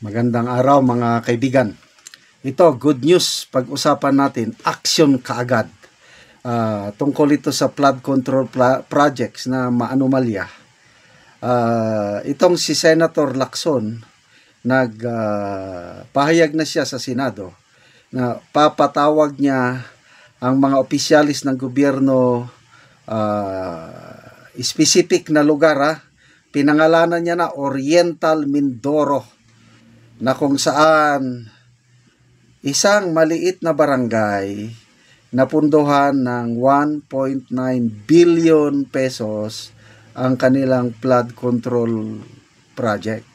Magandang araw mga kaibigan. Ito, good news. Pag-usapan natin, action kaagad. Tungkol ito sa flood control projects na maanomalya. Itong si Senator Lacson, pahayag na siya sa Senado na papatawag niya ang mga opisyalis ng gobyerno, specific na lugar, pinangalanan niya na Oriental Mindoro, na kung saan isang maliit na barangay napunduhan ng 1.9 billion pesos ang kanilang flood control project.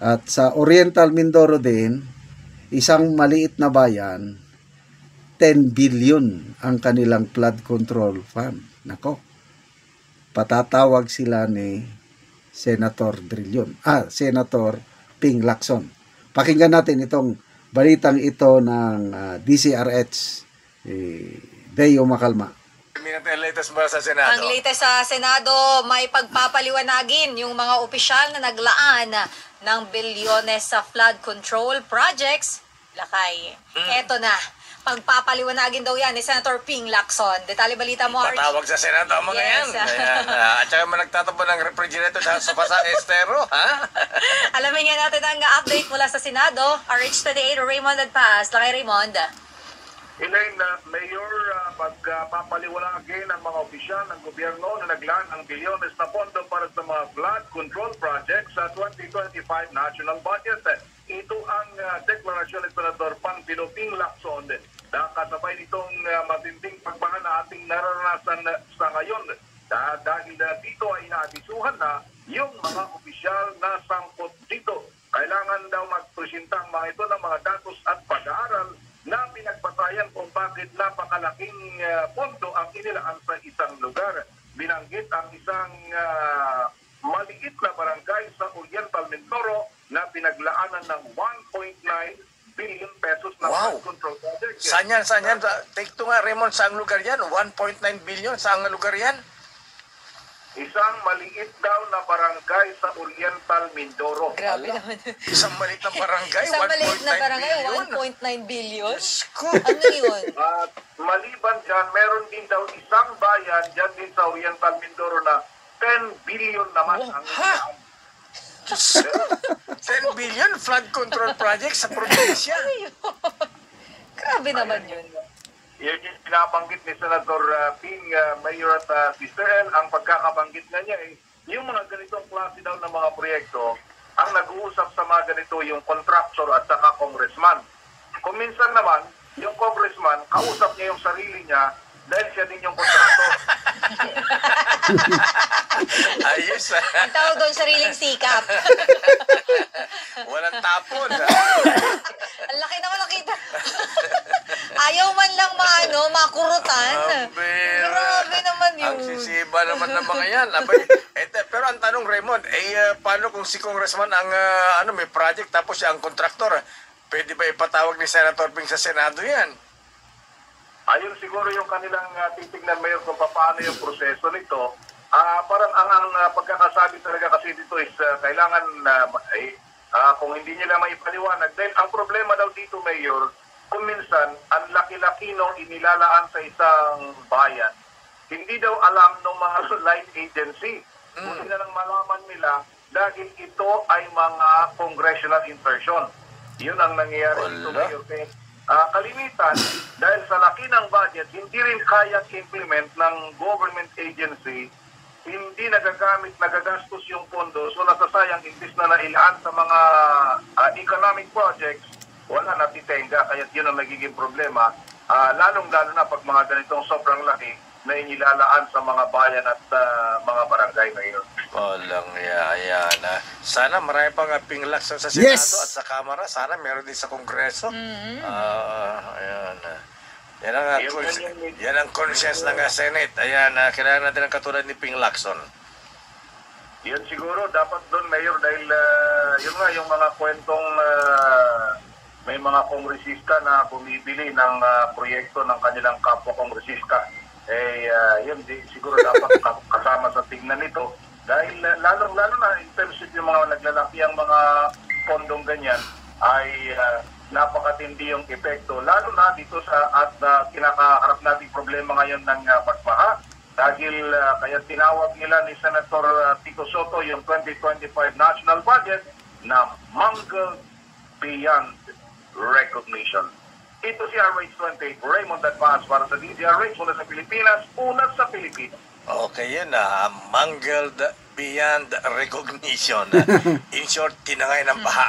At sa Oriental Mindoro din, isang maliit na bayan, 10 billion ang kanilang flood control fund. Nako, patatawag sila ni Senator Senator Ping Lacson. Pakinggan natin itong balitang ito ng DCRH, Deo Macalma. Ang latest ba sa Senado? Ang latest sa Senado, may pagpapaliwanagin yung mga opisyal na naglaan ng bilyones sa flood control projects. Lakay. Eto na. Pagpapaliwanagin daw yan ni Senator Ping Lacson. Detalye balita mo, Arch. Patawag sa Senado ang mga yan. At saka nagtatabo ng refrigerator sa Pasa Estero. Ha? Alamin nga natin ang update mula sa Senado. RH28, Raymond Adpas. Lakay, Raymond. Elaine, Mayor, pagpapaliwanagin ang mga opisyal ng gobyerno na naglaan ang bilyones na pondo para sa mga flood control projects sa 2025 national budget. Ito ang deklarasyon ni Senator Ping Lacson na kasabay nitong matinding pagbaha na ating naranasan sa ngayon. Dahil dito ay naabisuhan na yung mga opisyal na sangkot dito. Kailangan daw magpresenta ang mga ito ng mga datos at pag-aaral na pinagbatayan kung bakit napakalaking pondo ang inilaan sa isang lugar. Binanggit ang isang maliit na barangay sa Oriental Mindoro na pinaglaanan ng 1.9 billion pesos na flood control project. Saan yan? Take to nga, Raymond, saang lugar yan? 1.9 billion, saang lugar yan? Isang maliit daw na barangay sa Oriental Mindoro. Grabe naman. Isang maliit na barangay, 1.9 Isang maliit na barangay, billion? 1.9 billion? Sko. Ano yun? At maliban dyan, meron din daw isang bayan dyan din sa Oriental Mindoro na 10 billion naman ang inilaan. 10 billion flood control project sa probinsya. Grabe naman yun. Yun yung pinabanggit ni Senator Ping, Mayor at Sister El, ang pagkakabanggit na niya yung mga ganitong klase daw ng mga proyekto, ang nag-uusap sa mga ganito yung contractor at saka congressman. Kung minsan naman, yung congressman, kausap niya yung sarili niya dahil siya din yung contractor. Ayos. Ang tawag doon, sariling sikap. Walang tapon. Ang laki naman nakita. Ayaw man lang makurutan. Grabe naman yun. Ang sisiba naman ng mga yan. Pero ang tanong, Raymond, paano kung si Congressman ang may project tapos siya ang kontraktor? Pwede ba ipatawag ni Senator Ping sa Senado yan? Ayun siguro yung kanilang titignan, Mayor, kung paano yung proseso nito. Parang ang pagkakasabi talaga kasi dito is kailangan kung hindi nila maipaliwanag. Dahil ang problema daw dito, Mayor, kung minsan ang laki-laki nung inilalaan sa isang bayan, hindi daw alam ng mga line agency. Kung na lang malaman nila dahil ito ay mga congressional insertion. Yun ang nangyayari dito, Mayor. Kalimitan, dahil sa laki ng budget, hindi rin kaya implement ng government agency, hindi nagagastos yung pondo, so nasasayang imbis na nailaan sa mga economic projects, wala natitenga, kaya yun ang nagiging problema. Lalong-lalo na pag mga ganitong sobrang laki na inilalaan sa mga bayan at mga barangay ngayon. Walang ayan. Sana marami pang Ping Lacson sa Senado at sa Kamara. Sana meron din sa Kongreso. Ayan. Yan ang conscience ng Senate. Ayan, kailangan natin ang katulad ni Ping Lacson. Yan siguro, dapat doon, Mayor, dahil yun nga, yung mga kwentong may mga kongresista na bumibili ng proyekto ng kanilang kapwa-kongresista. Yun, siguro dapat kasama sa tingnan nito. Dahil lalong-lalo na in terms of yung mga naglalaki ang mga pondong ganyan ay napakatindi yung epekto, lalo na dito sa kinakaharap nating problema ngayon ng pagbaha. Dahil kaya tinawag nila ni Senator Tito Soto yung 2025 national budget na mangled beyond recognition. Ito si RH28, Raymond Advance para sa DZRH, una sa Pilipinas, una sa Pilipinas. Okay, yun na. Mangled beyond recognition. In short, tinangay ng baha.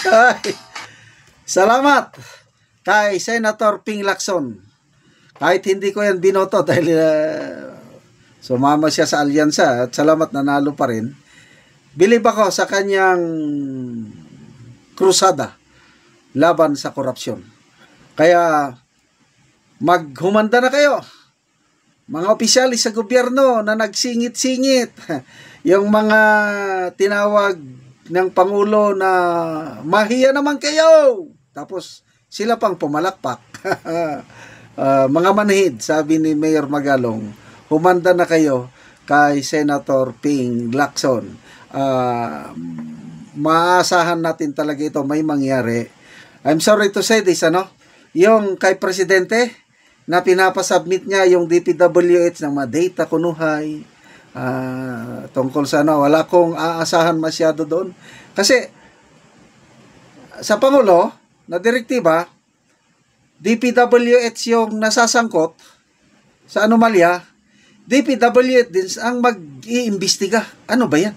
Ay, salamat kay Senator Ping Lacson. Kahit hindi ko yan binoto dahil sumama siya sa alyansa at salamat nanalo pa rin. Bilib ako sa kanyang krusada laban sa korupsyon. Kaya maghumanda na kayo, mga opisyalis sa gobyerno na nagsingit-singit, yung mga tinawag ng Pangulo na mahiya naman kayo. Tapos sila pang pumalakpak. Mga manhid, sabi ni Mayor Magalong, humanda na kayo kay Senator Ping Lacson. Maasahan natin talaga ito, may mangyari. I'm sorry to say this, yung kay Presidente, na pinapasubmit niya yung DPWH ng mga data kunuhay, tungkol sa wala kong aasahan masyado doon. Kasi, sa Pangulo, na direktiba, DPWH yung nasasangkot sa anomalya, DPWH din ang mag-iimbestiga. Ano ba yan?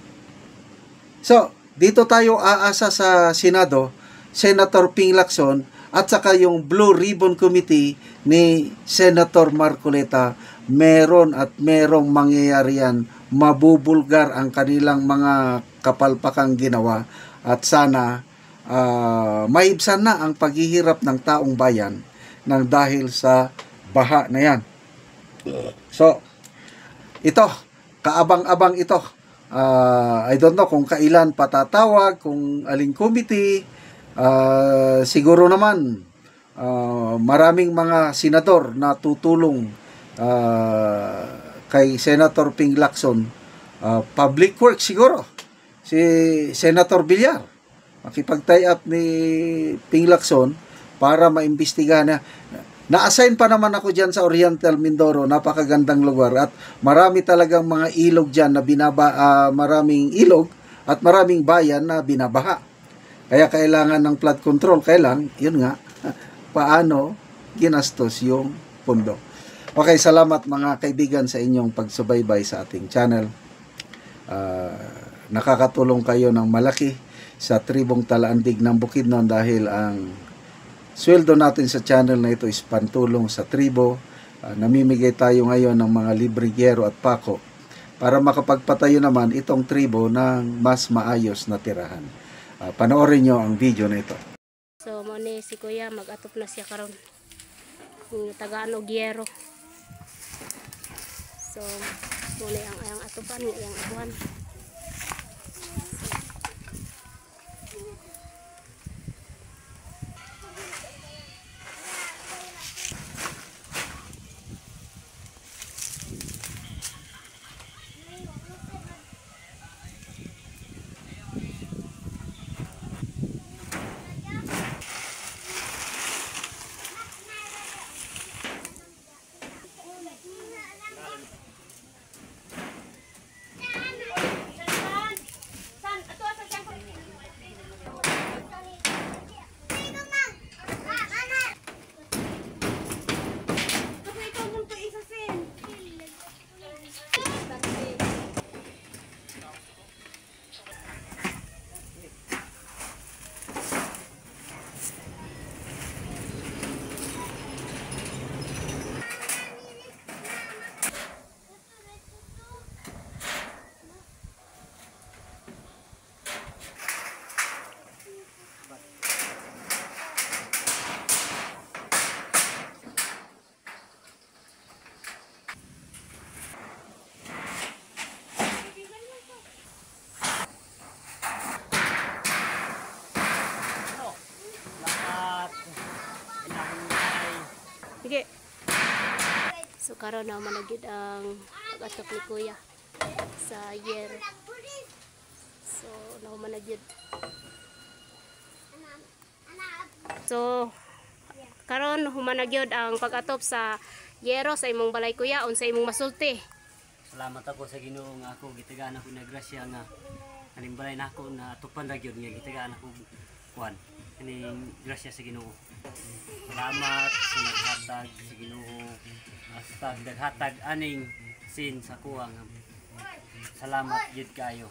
So, dito tayo aasa sa Senado, Senator Ping Lacson, at saka yung Blue Ribbon Committee ni Senator Marcoleta, merong mangyayari yan, mabubulgar ang kanilang mga kapalpakang ginawa, at sana maibsan na ang paghihirap ng taong bayan nang dahil sa baha na yan. So, ito, kaabang-abang ito. I don't know kung kailan patatawag, kung aling committee. Siguro naman maraming mga senador na tutulong kay Senator Ping Lacson. Public Works siguro, si Senator Villar, makipag-tie up ni Ping Lacson para maimbestigahan na. Na-assign pa naman ako dyan sa Oriental Mindoro, napakagandang lugar at marami talagang mga ilog dyan na maraming ilog at maraming bayan na binabaha. Kaya kailangan ng flood control. Yun nga, paano ginastos yung pondo. Okay, salamat mga kaibigan sa inyong pagsubaybay sa ating channel. Nakakatulong kayo ng malaki sa tribong Talaandig ng Bukidnon dahil ang sweldo natin sa channel na ito is pantulong sa tribo. Namimigay tayo ngayon ng mga libregyero at pako para makapagpatayo naman itong tribo ng mas maayos na tirahan. Panoorin nyo ang video na ito. So, mo ni si Kuya, mag-atop na siya karon ng Tagalog Gyero. So, mo ni ang atopan, ang abuhan. Sige. So karon na managid ang pag-atop ni Kuya sa Gyero. So nahuman na gyud. So karon human na gyud ang pag-atop sa yero sa imong balay kuya unsa imong masulti. Salamat ako sa Ginoo nga ako gitagaan ako na grasya nga halimbalay na ako na atupan ra gyud nga gitagaan ako kuan. Kaning grasya sa Ginoo. Salamat sa naghatag sa Ginoo. Hasta naghatag aning sin sa kuha nga. Salamat gyud kayo.